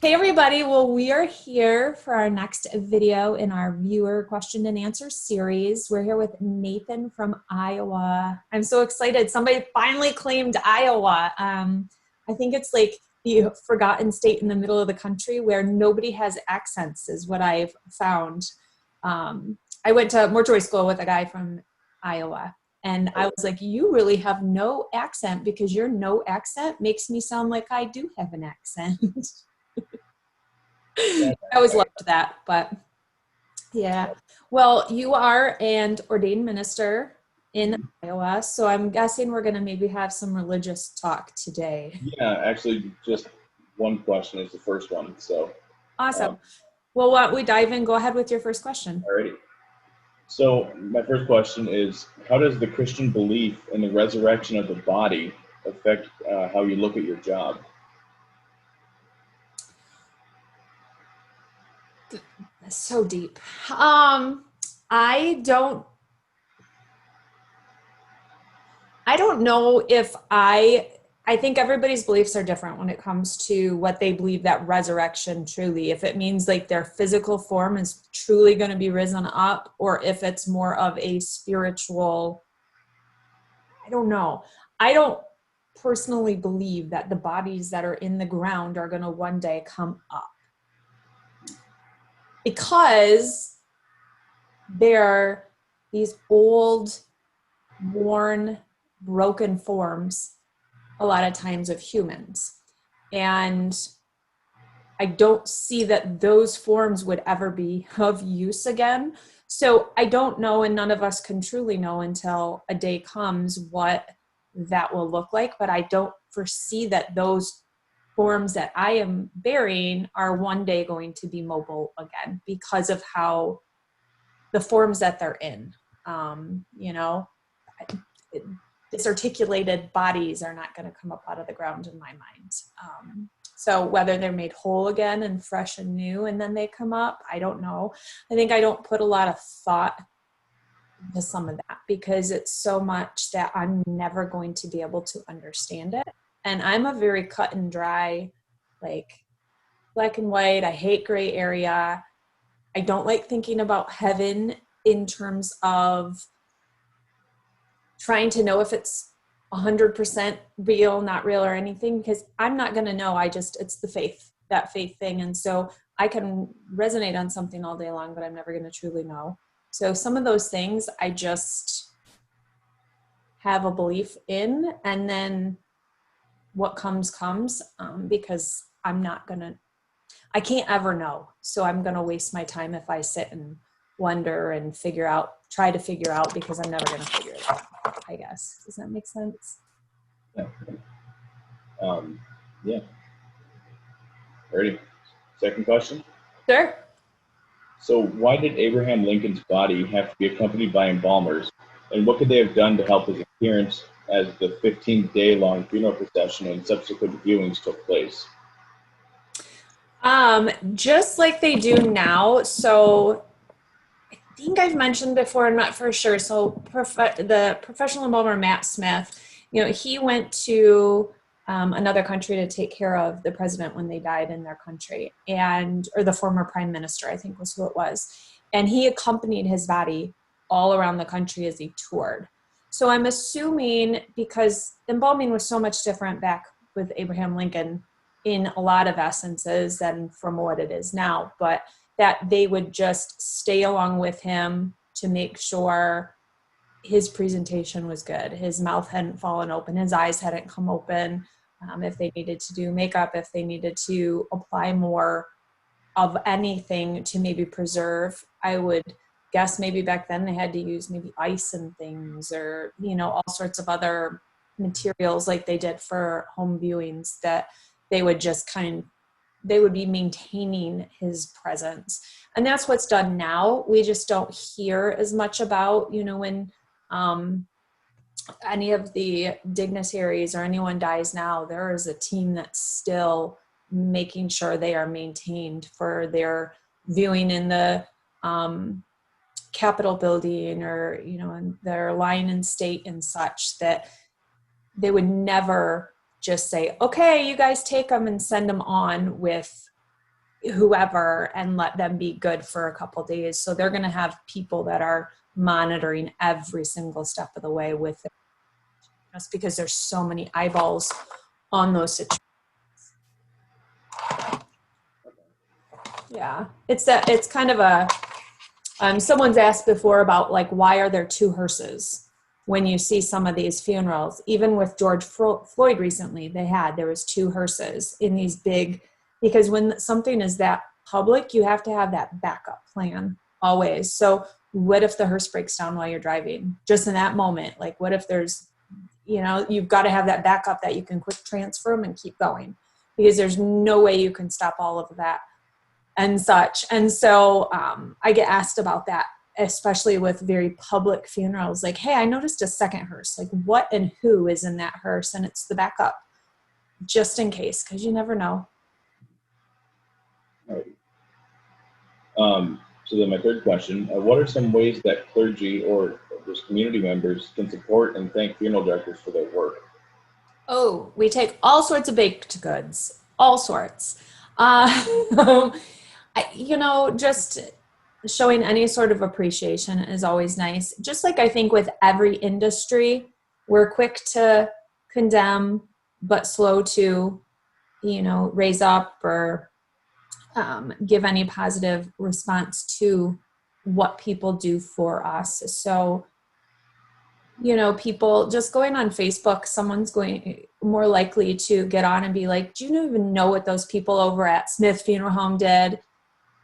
Hey everybody, well we are here for our next video in our viewer question and answer series. We're here with Nathan from Iowa. I'm so excited. Somebody finally claimed Iowa. I think it's like the forgotten state in the middle of the country where nobody has accents is what I've found. I went to mortuary school with a guy from Iowa. And I was like, you really have no accent because your no accent makes me sound like I do have an accent. I always loved that, but yeah. Well, you are an ordained minister in Iowa, so I'm guessing we're going to maybe have some religious talk today. Yeah, actually, just one question is the first one. So Awesome. Well, why don't we dive in? Go ahead with your first question. Alrighty. So my first question is, how does the Christian belief in the resurrection of the body affect how you look at your job? That's so deep. I don't know if I think everybody's beliefs are different when it comes to what they believe that resurrection truly, if it means like their physical form is truly going to be risen up, or if it's more of a spiritual, I don't know. I don't personally believe that the bodies that are in the ground are going to one day come up, because they're these old, worn, broken forms a lot of times of humans. And I don't see that those forms would ever be of use again. So I don't know, and none of us can truly know until a day comes what that will look like. But I don't foresee that those forms that I am bearing are one day going to be mobile again because of how the forms that they're in. Disarticulated bodies are not going to come up out of the ground in my mind. So whether they're made whole again and fresh and new and then they come up, I don't know. I think I don't put a lot of thought into some of that because it's so much that I'm never going to be able to understand it. And I'm a very cut and dry, like black and white. I hate gray area. I don't like thinking about heaven in terms of trying to know if it's 100% real, not real or anything, because I'm not going to know. It's the faith, that faith thing. And so I can resonate on something all day long, but I'm never going to truly know. So some of those things I just have a belief in, and then what comes, because I can't ever know. So I'm going to waste my time if I sit and wonder and try to figure out, because I'm never going to figure it out, I guess. Does that make sense? Yeah. Ready? Second question? Sure. So why did Abraham Lincoln's body have to be accompanied by embalmers? And what could they have done to help his appearance as the 15-day-long funeral procession and subsequent viewings took place? Just like they do now. So I think I've mentioned before, I'm not for sure. So the professional embalmer, Matt Smith, he went to another country to take care of the president when they died in their country, or the former prime minister, I think was who it was. And he accompanied his body all around the country as he toured. So I'm assuming, because embalming was so much different back with Abraham Lincoln in a lot of essences than from what it is now, but that they would just stay along with him to make sure his presentation was good. His mouth hadn't fallen open, his eyes hadn't come open. If they needed to do makeup, if they needed to apply more of anything to maybe preserve, I would guess maybe back then they had to use maybe ice and things, or, all sorts of other materials like they did for home viewings, that they would just they would be maintaining his presence. And that's what's done now. We just don't hear as much about, when any of the dignitaries or anyone dies now, there is a team that's still making sure they are maintained for their viewing in the Capitol building, or, in their line in state and such, that they would never just say, okay, you guys take them and send them on with whoever and let them be good for a couple days. So they're going to have people that are monitoring every single step of the way with it, just because there's so many eyeballs on those situations. Yeah, it's kind of a, someone's asked before about like, why are there two hearses when you see some of these funerals? Even with George Floyd recently, there was two hearses in these big, because when something is that public, you have to have that backup plan always. So what if the hearse breaks down while you're driving? Just in that moment, like what if there's, you've got to have that backup that you can quick transfer them and keep going, because there's no way you can stop all of that and such. And so I get asked about that, especially with very public funerals. Like, hey, I noticed a second hearse. Like, what and who is in that hearse? And it's the backup, just in case, because you never know. All right. So then my third question, what are some ways that clergy or just community members can support and thank funeral directors for their work? Oh, we take all sorts of baked goods, all sorts. Just showing any sort of appreciation is always nice. Just like I think with every industry, we're quick to condemn, but slow to, raise up or give any positive response to what people do for us. So, people just going on Facebook, someone's more likely to get on and be like, do you even know what those people over at Smith Funeral Home did?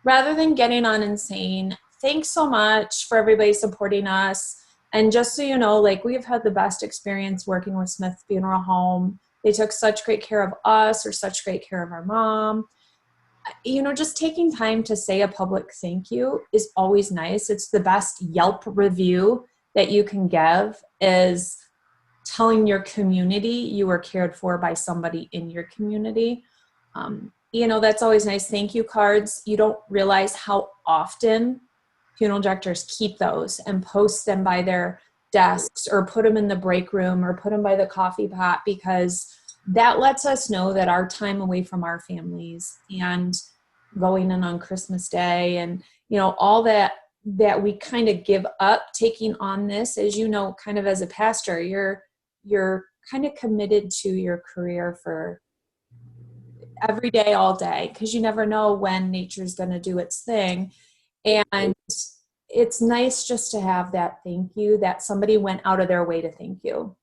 Rather than getting on and saying, thanks so much for everybody supporting us. And just so you know, like, we've had the best experience working with Smith Funeral Home. They took such great care of us, or such great care of our mom. Just taking time to say a public thank you is always nice. It's the best Yelp review that you can give, is telling your community you were cared for by somebody in your community. That's always nice. Thank you cards. You don't realize how often funeral directors keep those and post them by their desks, or put them in the break room, or put them by the coffee pot, because that lets us know that our time away from our families and going in on Christmas Day and, all that we kind of give up taking on this, as kind of as a pastor, you're kind of committed to your career for every day, all day, because you never know when nature's going to do its thing. And it's nice just to have that thank you, that somebody went out of their way to thank you.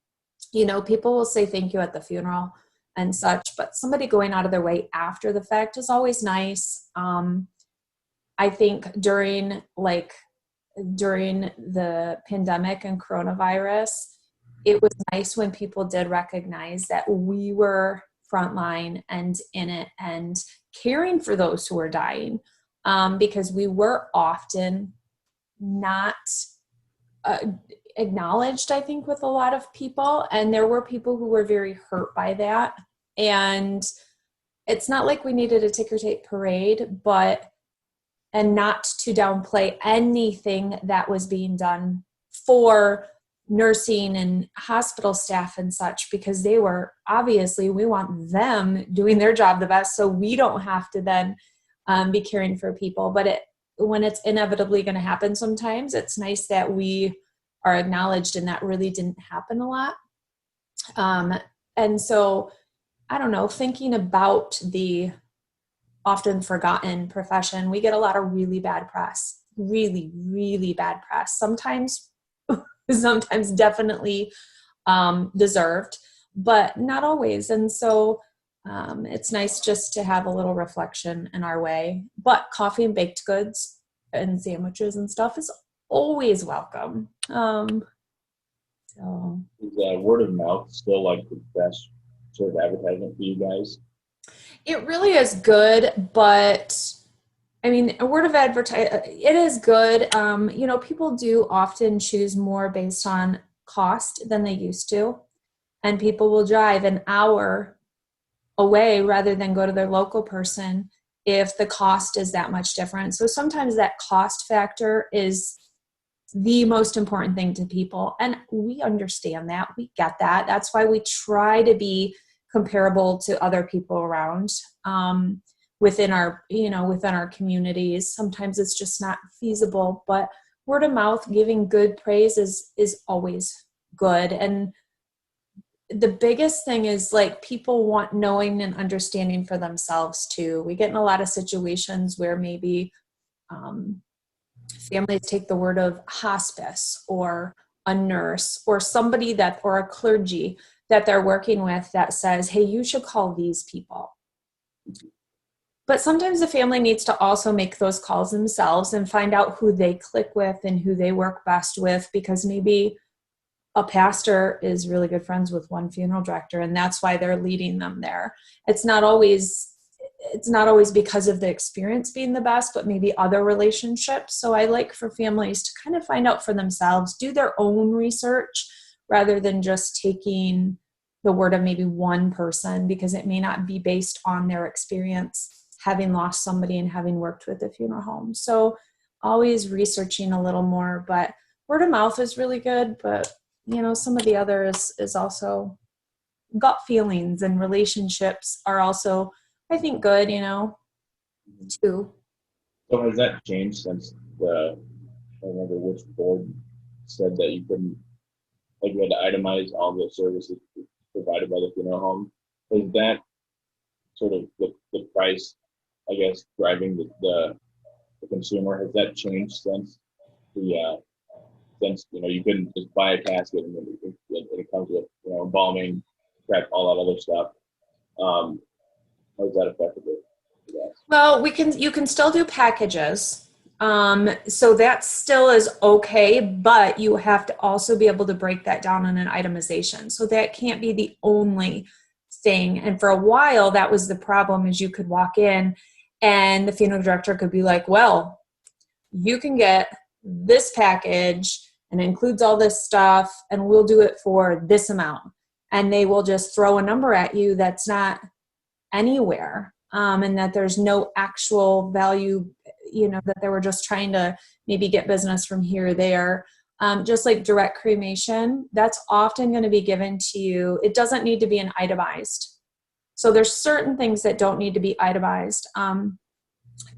People will say thank you at the funeral and such, but somebody going out of their way after the fact is always nice. I think during the pandemic and coronavirus, it was nice when people did recognize that we were frontline and in it and caring for those who were dying, because we were often not acknowledged, I think, with a lot of people. And there were people who were very hurt by that. And it's not like we needed a ticker tape parade, and not to downplay anything that was being done for nursing and hospital staff and such, because they were, obviously, we want them doing their job the best, so we don't have to then be caring for people. But when it's inevitably going to happen sometimes, it's nice that we are acknowledged, and that really didn't happen a lot. And so, I don't know, thinking about the often forgotten profession, we get a lot of really bad press, really, really bad press. Sometimes definitely deserved, but not always. And so it's nice just to have a little reflection in our way. But coffee and baked goods and sandwiches and stuff is always welcome. So Is word of mouth still like the best sort of advertisement for you guys? it really is good, but I mean, a word of advertising, it is good. People do often choose more based on cost than they used to. And people will drive an hour away rather than go to their local person if the cost is that much different. So sometimes that cost factor is the most important thing to people. And we understand that. We get that. That's why we try to be comparable to other people around. within our, within our communities. Sometimes it's just not feasible, but word of mouth, giving good praise is always good. And the biggest thing is like people want knowing and understanding for themselves too. We get in a lot of situations where maybe families take the word of hospice or a nurse or somebody or a clergy that they're working with that says, hey, you should call these people. But sometimes the family needs to also make those calls themselves and find out who they click with and who they work best with, because maybe a pastor is really good friends with one funeral director and that's why they're leading them there. It's not always because of the experience being the best, but maybe other relationships. So I like for families to kind of find out for themselves, do their own research rather than just taking the word of maybe one person, because it may not be based on their experience having lost somebody and having worked with a funeral home. So always researching a little more, but word of mouth is really good. But, some of the others is also gut feelings, and relationships are also, I think, good, too. So has that changed since I don't remember which board said that you couldn't, like you had to itemize all the services provided by the funeral home? Is that sort of the price, I guess, driving the consumer? Has that changed since you couldn't just buy a casket and it comes with embalming, prep, all that other stuff? How has that affected it? Yes. Well, you can still do packages. So that still is okay, but you have to also be able to break that down in an itemization. So that can't be the only thing. And for a while, that was the problem, is you could walk in and the funeral director could be like, well, you can get this package and it includes all this stuff and we'll do it for this amount. And they will just throw a number at you that's not anywhere. And that there's no actual value, that they were just trying to maybe get business from here or there. Just like direct cremation, that's often going to be given to you. It doesn't need to be an itemized. So there's certain things that don't need to be itemized.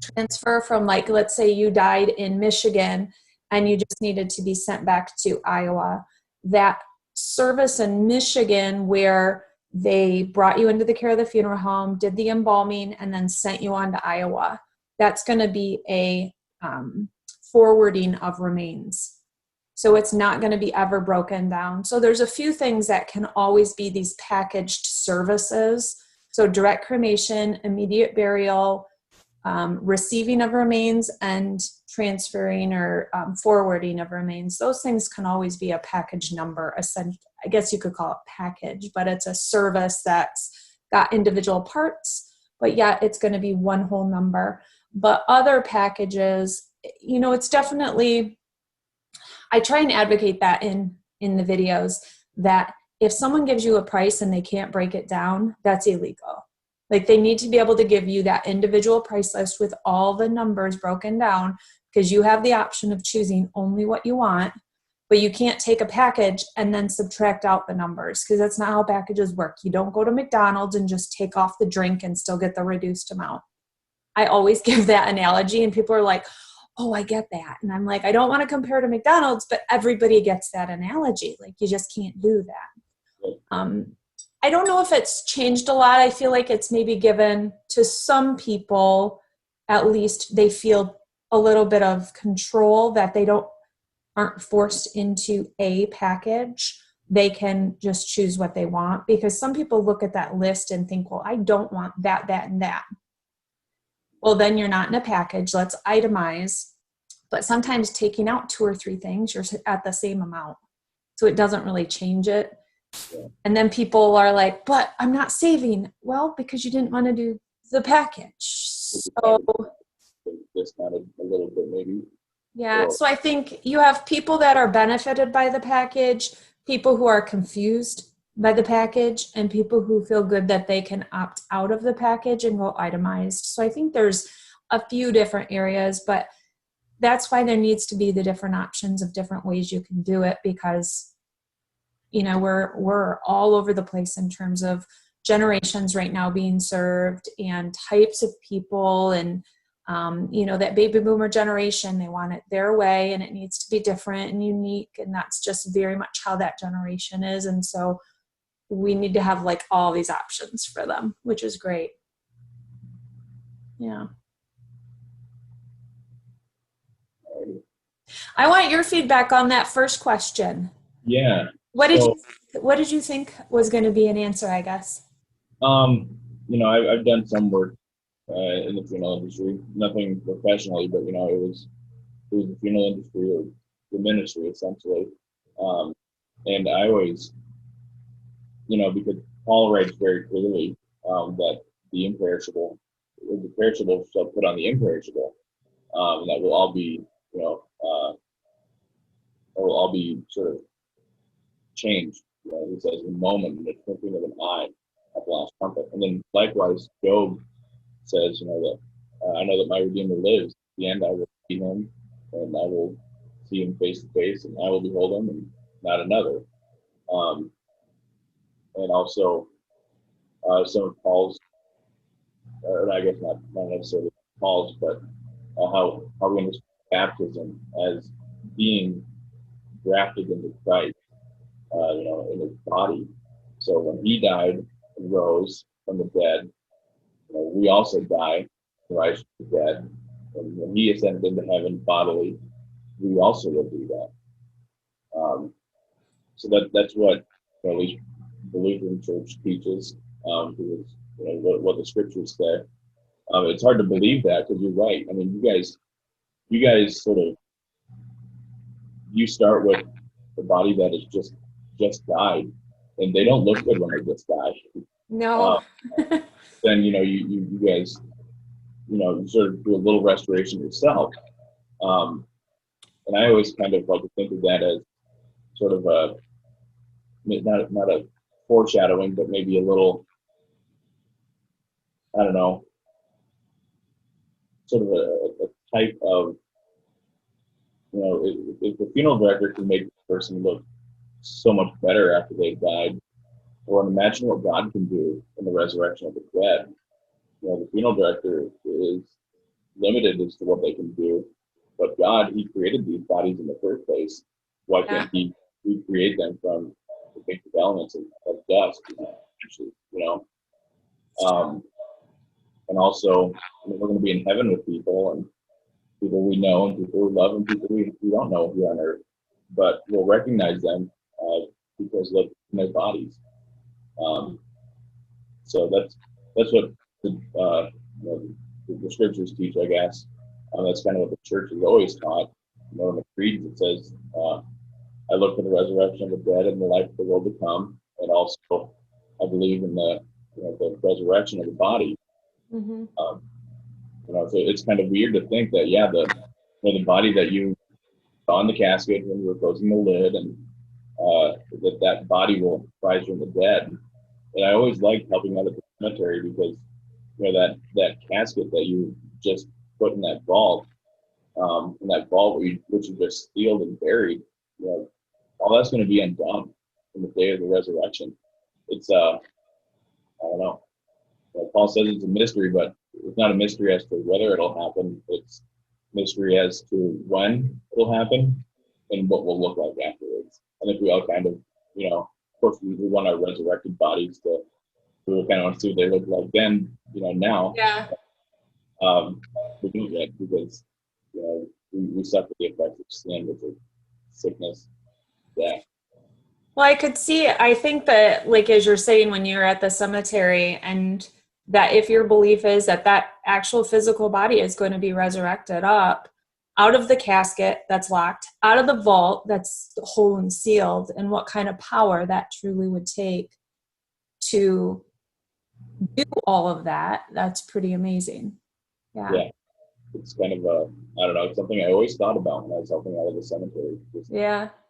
Transfer from, like, let's say you died in Michigan and you just needed to be sent back to Iowa. That service in Michigan where they brought you into the care of the funeral home, did the embalming, and then sent you on to Iowa, that's going to be a forwarding of remains. So it's not going to be ever broken down. So there's a few things that can always be these packaged services. So direct cremation, immediate burial, receiving of remains, and transferring or forwarding of remains. Those things can always be a package number. I guess you could call it package, but it's a service that's got individual parts, but yet it's going to be one whole number. But other packages, it's definitely, I try and advocate that in the videos, that if someone gives you a price and they can't break it down, that's illegal. Like, they need to be able to give you that individual price list with all the numbers broken down, because you have the option of choosing only what you want, but you can't take a package and then subtract out the numbers, because that's not how packages work. You don't go to McDonald's and just take off the drink and still get the reduced amount. I always give that analogy and people are like, oh, I get that. And I'm like, I don't want to compare to McDonald's, but everybody gets that analogy. Like, you just can't do that. I don't know if it's changed a lot. I feel like it's maybe given to some people, at least they feel a little bit of control, that they aren't forced into a package. They can just choose what they want, because some people look at that list and think, well, I don't want that, that, and that. Well, then you're not in a package. Let's itemize. But sometimes taking out 2 or 3 things, you're at the same amount. So it doesn't really change it. And then people are like, but I'm not saving. Well, because you didn't want to do the package. So discounted a little bit maybe. Yeah, so I think you have people that are benefited by the package, people who are confused by the package, and people who feel good that they can opt out of the package and go itemized. So I think there's a few different areas, but that's why there needs to be the different options of different ways you can do it, because we're all over the place in terms of generations right now being served and types of people. And, that baby boomer generation, they want it their way and it needs to be different and unique. And that's just very much how that generation is. And so we need to have like all these options for them, which is great. Yeah. I want your feedback on that first question. Yeah. What did you think was going to be an answer, I guess? I've done some work in the funeral industry, nothing professionally, but it was the funeral industry or the ministry essentially. And I always, because Paul writes very clearly that the perishable shall put on the imperishable, and that will all be, it will all be sort of changed. He says, "The moment in the twinkling of an eye at the last trumpet." And then likewise, Job says, that I know that my Redeemer lives. At the end, I will see him, and I will see him face to face, and I will behold him, and not another. And also, some of Paul's, or I guess not necessarily Paul's, but how we understand baptism as being grafted into Christ, in his body. So when he died and rose from the dead, we also die and rise from the dead. And when he ascended into heaven bodily, we also will do that. So that's what at least the Lutheran Church teaches, because what the scriptures say. It's hard to believe that because you're right. I mean, you guys sort of, you start with the body that has just died, and they don't look good when they just die. No. Then you guys sort of do a little restoration yourself, and I always kind of like to think of that as sort of a not a foreshadowing, but maybe a little, I don't know, sort of a type of, if the funeral director can make the person look so much better after they've died, or imagine what God can do in the resurrection of the dead. The funeral director is limited as to what they can do, but God, he created these bodies in the first place. Why can't he recreate them from the basic elements of dust, actually, and also, we're going to be in heaven with people, and people we know, and people we love, and people we don't know here on earth, but we'll recognize them because of their bodies. So that's what the scriptures teach, I guess. That's kind of what the church has always taught. In the creeds, it says, "I look for the resurrection of the dead and the life of the world to come," and also, I believe in the resurrection of the body. Mm-hmm. So it's kind of weird to think that, the body that you saw in the casket when you were closing the lid, and that body will rise from the dead. And I always liked helping out at the cemetery because, that casket that you just put in that vault, which you just sealed and buried, all that's going to be undone in the day of the resurrection. It's I don't know. Paul says it's a mystery, but it's not a mystery as to whether it'll happen. It's mystery as to when it'll happen and what we'll look like afterwards. I think we all kind of, of course, we want our resurrected bodies to, we kind of want to see what they look like then, now. Yeah. We do that because, we suffer the effects of sin, which is sickness, death. Well, I think that, like, as you're saying, when you're at the cemetery, and that if your belief is that actual physical body is going to be resurrected up out of the casket that's locked, out of the vault that's whole and sealed, and what kind of power that truly would take to do all of that, that's pretty amazing. Yeah. It's kind of I don't know, it's something I always thought about when I was helping out of the cemetery.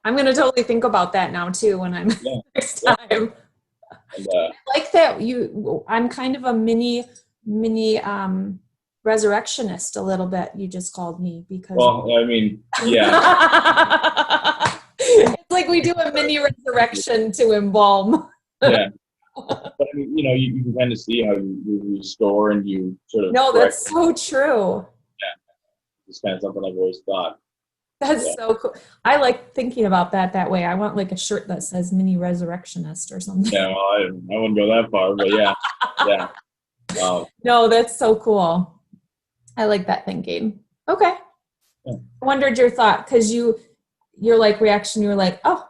I'm going to totally think about that now too when I'm next time. And, I like that I'm kind of a mini resurrectionist a little bit. You just called me because. Well, I mean, yeah. It's like we do a mini resurrection to embalm. Yeah. But I mean, you can kind of see how you restore and you sort of No, correct. that's so true. It's kind of something I've always thought. That's Yeah. so cool. I like thinking about that way. I want like a shirt that says mini resurrectionist or something. Yeah, well, I wouldn't go that far, but yeah, yeah. No, that's so cool. I like that thinking. Okay. Yeah. I wondered your thought because your like reaction, you were like, oh.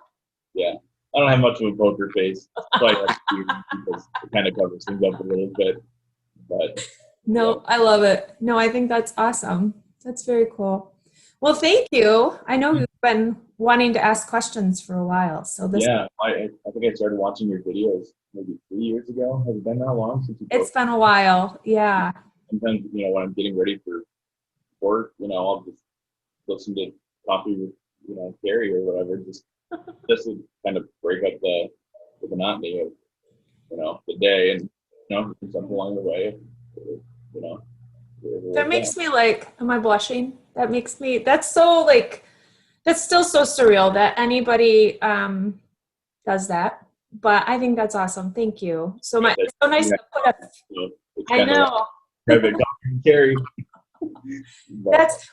Yeah. I don't have much of a poker face, so I have to because it kind of covers things up a little bit. But No, yeah. I love it. No, I think that's awesome. That's very cool. Well, thank you. I know you've been wanting to ask questions for a while, so this Yeah, I think I started watching your videos maybe 3 years ago. Has it been that long since you it's posted? been a while. Yeah. Sometimes, when I'm getting ready for work, I'll just listen to coffee with, Kari or whatever, just to kind of break up the monotony of, the day and, something along the way, you know, That makes me like, am I blushing? That's so like, that's still so surreal that anybody does that. But I think that's awesome. Thank you. It's so nice to put a, it's I kind of like know. private coffee and Kari.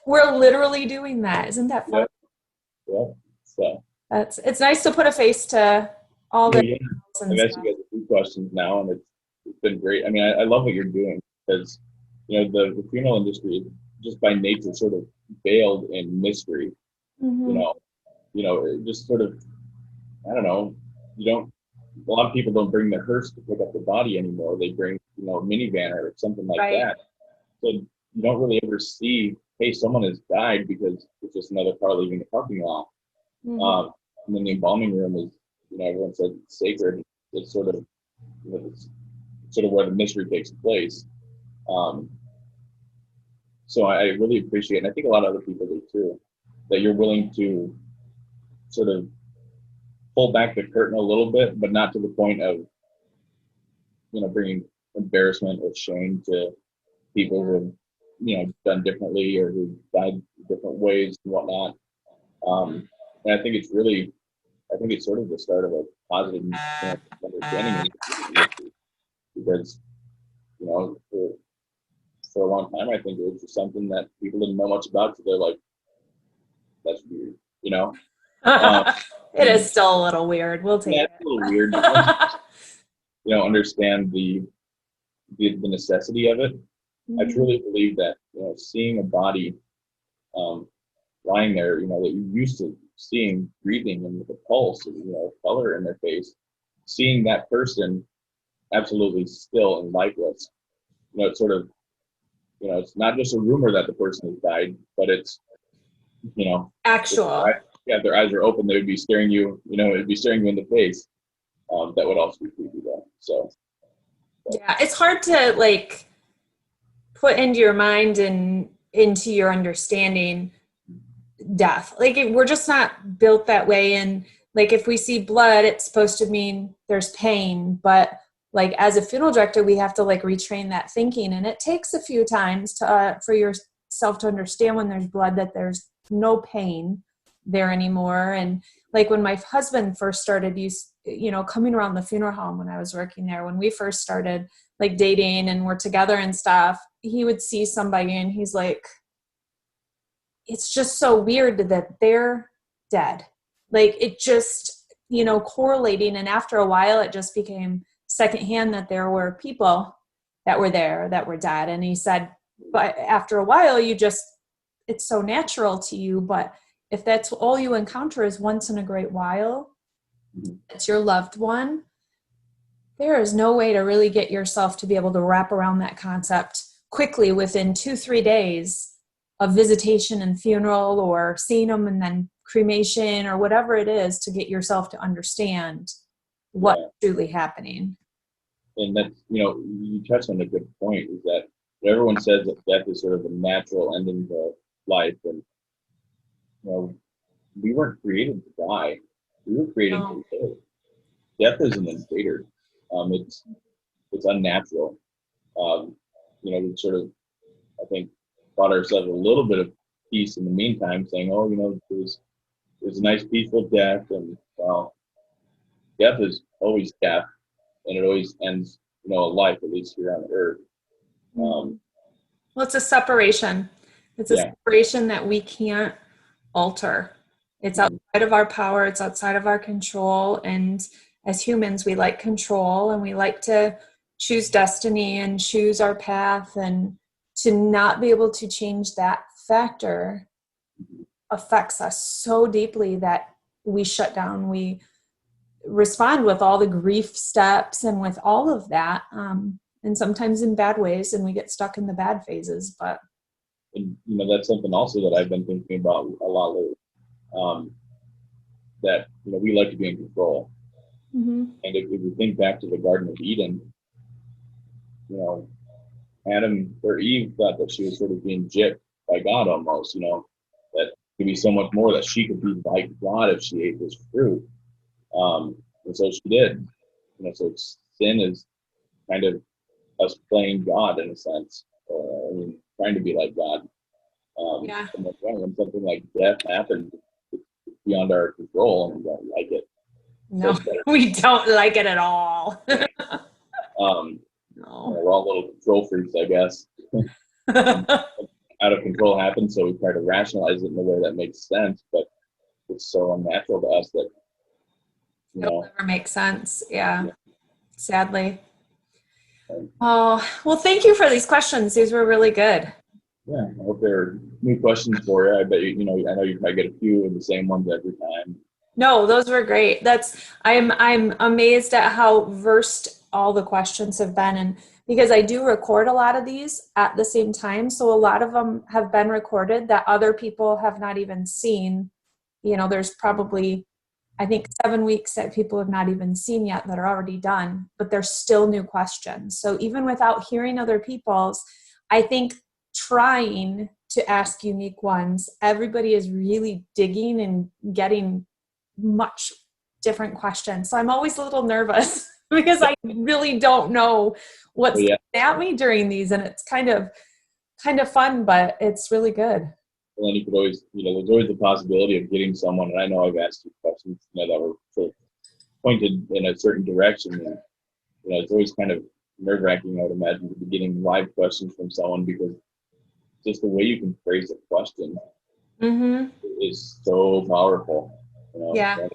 We're literally doing that. Isn't that fun? Yeah. So It's nice to put a face to all the I've asked you guys a few questions now, and it's been great. I mean, I love what you're doing because the funeral industry is just by nature sort of veiled in mystery. Mm-hmm. It just sort of, I don't know. You don't. A lot of people don't bring their hearse to pick up the body anymore. They bring a minivan or something like Right. that. So you don't really ever see, hey, someone has died because it's just another car leaving the parking lot. Mm-hmm. And then the embalming room is, everyone says it's sacred. It's sort of, it's sort of where the mystery takes place. Um, so I really appreciate, and I think a lot of other people do too, that you're willing to sort of pull back the curtain a little bit, but not to the point of, bringing embarrassment or shame to people who have, done differently or who died different ways and whatnot. And I think it's sort of the start of a positive understanding because, for a long time, I think it was just something that people didn't know much about. So they're like, that's weird, It is still a little weird. We'll take it's a little weird. But once understand the necessity of it, I truly believe that, seeing a body lying there, that you're used to seeing breathing and with a pulse, color in their face, seeing that person absolutely still and lifeless, it's sort of, it's not just a rumor that the person has died, but it's, actual. if their eyes are open, they would be staring you, it'd be staring you in the face. That would also be creepy though. So. Yeah, it's hard to like put into your mind and into your understanding death. Like we're just not built that way. And like if we see blood, it's supposed to mean there's pain. But like as a funeral director, we have to like retrain that thinking, and it takes a few times to for yourself to understand when there's blood that there's no pain there anymore. And like when my husband first started coming around the funeral home when I was working there, when we first started like dating and we're together and stuff, he would see somebody and he's like, it's just so weird that they're dead. Like it just, correlating. And after a while, it just became secondhand that there were people that were there that were dead. And he said, but after a while, it's so natural to you. But if that's all you encounter is once in a great while, it's your loved one, there is no way to really get yourself to be able to wrap around that concept quickly within 2-3 days of visitation and funeral or seeing them and then cremation or whatever it is to get yourself to understand what's truly happening. And that's, you touched on a good point, is that everyone says that death is sort of a natural ending to life. And, we weren't created to die. We were created to live. Death is an invader. It's unnatural. We sort of, I think, bought ourselves a little bit of peace in the meantime, saying, "Oh, it was a nice peaceful death," and well, death is always death. and it always ends, a life, at least here on earth. Well, it's a separation. It's a Yeah. separation that we can't alter. It's outside of our power. It's outside of our control. And as humans, we like control, and we like to choose destiny and choose our path, and to not be able to change that factor affects us so deeply that we shut down. We respond with all the grief steps and with all of that, and sometimes in bad ways, and we get stuck in the bad phases. But And, that's something also that I've been thinking about a lot lately, that, we like to be in control. And if we think back to the Garden of Eden, Adam or Eve thought that she was sort of being gypped by God almost, that could be so much more, that she could be like God if she ate this fruit. And so she did. So sin is kind of us playing God in a sense, trying to be like God. And when something like death happens, it's beyond our control, and we don't like it. no, we don't like it at all. No. We're all little control freaks, I guess. Out of control happens, so we try to rationalize it in a way that makes sense, but it's so unnatural to us that it'll never make sense. Yeah. Sadly. Oh, well, thank you for these questions. These were really good. Yeah, I hope there are new questions for you. I bet I know you probably get a few of the same ones every time. No, those were great. I'm amazed at how versed all the questions have been, and because I do record a lot of these at the same time, so a lot of them have been recorded that other people have not even seen. There's probably, I think, 7 weeks that people have not even seen yet that are already done, but there's still new questions. So even without hearing other people's, I think trying to ask unique ones, everybody is really digging and getting much different questions. So I'm always a little nervous because I really don't know what's coming at me during these, and it's kind of fun, but it's really good. And then you could always, there's always the possibility of getting someone, and I know I've asked you questions, that were sort of pointed in a certain direction, and, it's always kind of nerve-wracking, I would imagine, to be getting live questions from someone, because just the way you can phrase a question is so powerful. Yeah.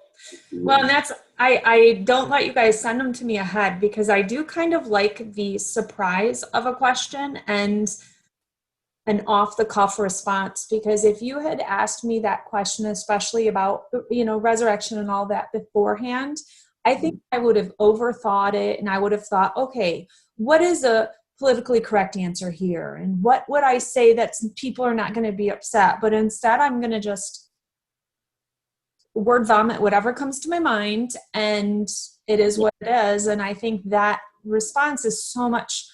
Well, and that's, I don't let you guys send them to me ahead, because I do kind of like the surprise of a question and an off-the-cuff response, because if you had asked me that question, especially about, resurrection and all that beforehand, I think I would have overthought it, and I would have thought, okay, what is a politically correct answer here? And what would I say that people are not going to be upset? But instead, I'm going to just word vomit whatever comes to my mind, and it is what it is. And I think that response is so much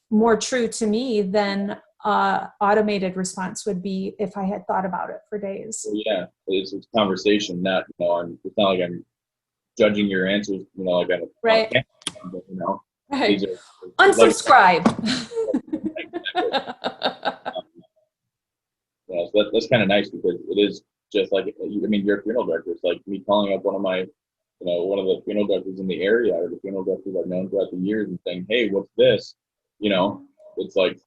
more true to me than automated response would be if I had thought about it for days. Yeah, it's conversation, not, it's not like I'm judging your answers, like I'm right. Right. Unsubscribe. So that's kind of nice, because it is just like, you're a funeral director. It's like me calling up one of my, one of the funeral directors in the area, or the funeral directors I've known throughout the years, and saying, hey, what's this? It's like,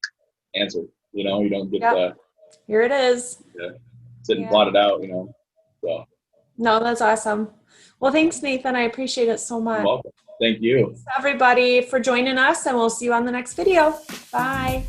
answer, you don't get here it is. Sit and plot it out, so. No, that's awesome. Well, thanks, Nathan. I appreciate it so much. You're welcome. Thank you. Thanks, everybody, for joining us, and we'll see you on the next video. Bye.